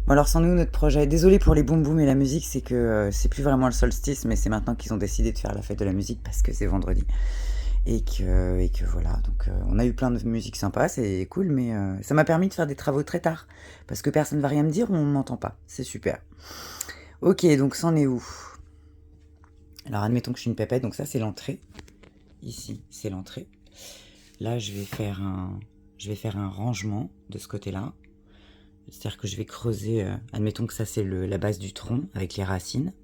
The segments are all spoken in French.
Bon alors c'en est où notre projet? Désolée pour les boum boum et la musique, c'est que, c'est plus vraiment le solstice, mais c'est maintenant qu'ils ont décidé de faire la fête de la musique parce que c'est vendredi et que voilà, donc on a eu plein de musique sympa, c'est cool, mais ça m'a permis de faire des travaux très tard parce que personne va rien me dire, on m'entend pas, c'est super. OK, donc c'en est où? Alors admettons que je suis une pépette, donc ça c'est l'entrée. Ici, c'est l'entrée. Là, je vais faire un rangement de ce côté-là. C'est-à-dire que je vais creuser, admettons que ça c'est la base du tronc avec les racines.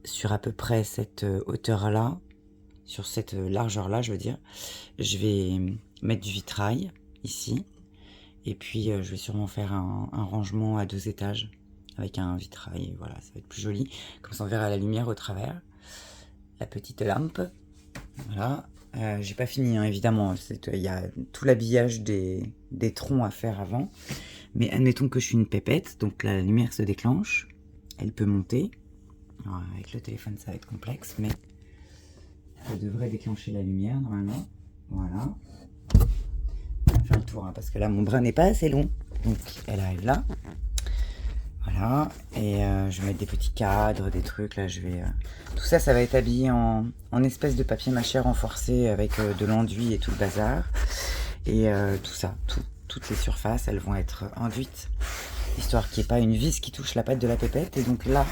Sur à peu près cette hauteur-là, sur cette largeur-là, je veux dire, je vais mettre du vitrail ici. Et puis, je vais sûrement faire un rangement à 2 étages avec un vitrail. Voilà, ça va être plus joli. Comme ça, on verra la lumière au travers. La petite lampe. Voilà. J'ai pas fini, hein, évidemment. Il y a tout l'habillage des troncs à faire avant. Mais admettons que je suis une pépette, donc là, la lumière se déclenche. Elle peut monter. Alors, avec le téléphone, ça va être complexe, mais elle devrait déclencher la lumière, normalement. Voilà. On va faire le tour, hein, parce que là, mon bras n'est pas assez long. Donc, elle arrive là. Voilà. Et je vais mettre des petits cadres, des trucs. Là, tout ça, ça va être habillé en espèce de papier mâché renforcé avec de l'enduit et tout le bazar. Et tout ça, toutes les surfaces, elles vont être enduites, histoire qu'il n'y ait pas une vis qui touche la patte de la pépette. Et donc là,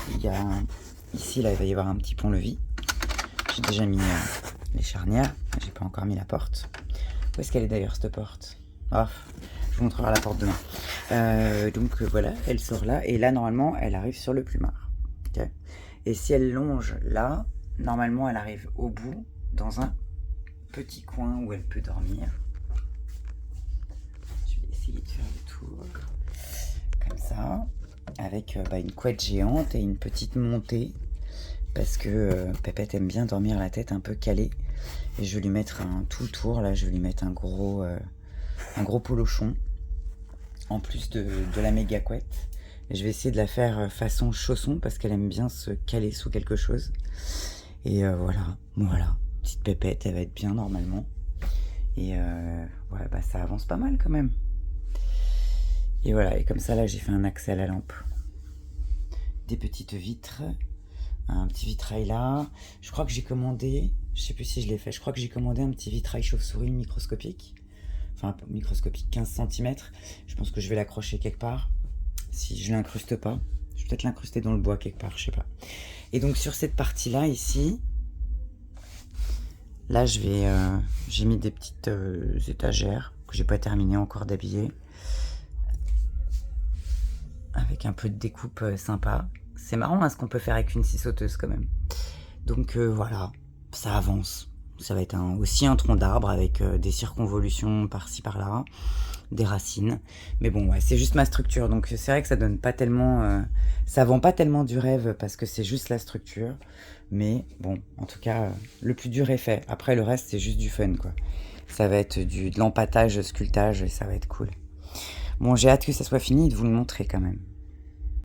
ici, là, il va y avoir un petit pont-levis. J'ai déjà mis les charnières, j'ai pas encore mis la porte. Où est-ce qu'elle est d'ailleurs, cette porte? Oh, je vous montrerai la porte demain. Donc voilà, elle sort là, et là, normalement, elle arrive sur le plumard. Okay. Et si elle longe là, normalement, elle arrive au bout, dans un petit coin où elle peut dormir. Je vais essayer de faire le tour, comme ça, avec une couette géante et une petite montée, parce que Pépette aime bien dormir la tête un peu calée. Et je vais lui mettre tout le tour, là, je vais lui mettre un gros polochon, en plus de la méga couette. Et je vais essayer de la faire façon chausson, parce qu'elle aime bien se caler sous quelque chose. Et voilà, petite Pépette, elle va être bien normalement. Et ouais, ça avance pas mal quand même. Et voilà, et comme ça, là, j'ai fait un accès à la lampe. Des petites vitres, un petit vitrail là. Je crois que j'ai commandé, je sais plus si je l'ai fait, je crois que j'ai commandé un petit vitrail chauve-souris microscopique. Enfin, microscopique, 15 cm. Je pense que je vais l'accrocher quelque part. Si je l'incruste pas, je vais peut-être l'incruster dans le bois quelque part, je sais pas. Et donc sur cette partie-là, ici, là, j'ai mis des petites étagères que j'ai pas terminé encore d'habiller, avec un peu de découpe sympa. C'est marrant hein, ce qu'on peut faire avec une scie sauteuse quand même. Donc voilà, ça avance. Ça va être aussi un tronc d'arbre avec des circonvolutions par-ci par-là, des racines. Mais bon, ouais, c'est juste ma structure. Donc c'est vrai que ça donne pas tellement... ça vend pas tellement du rêve parce que c'est juste la structure. Mais bon, en tout cas, le plus dur est fait. Après, le reste, c'est juste du fun, quoi. Ça va être de l'empâtage, sculptage, et ça va être cool. Bon, j'ai hâte que ça soit fini et de vous le montrer quand même.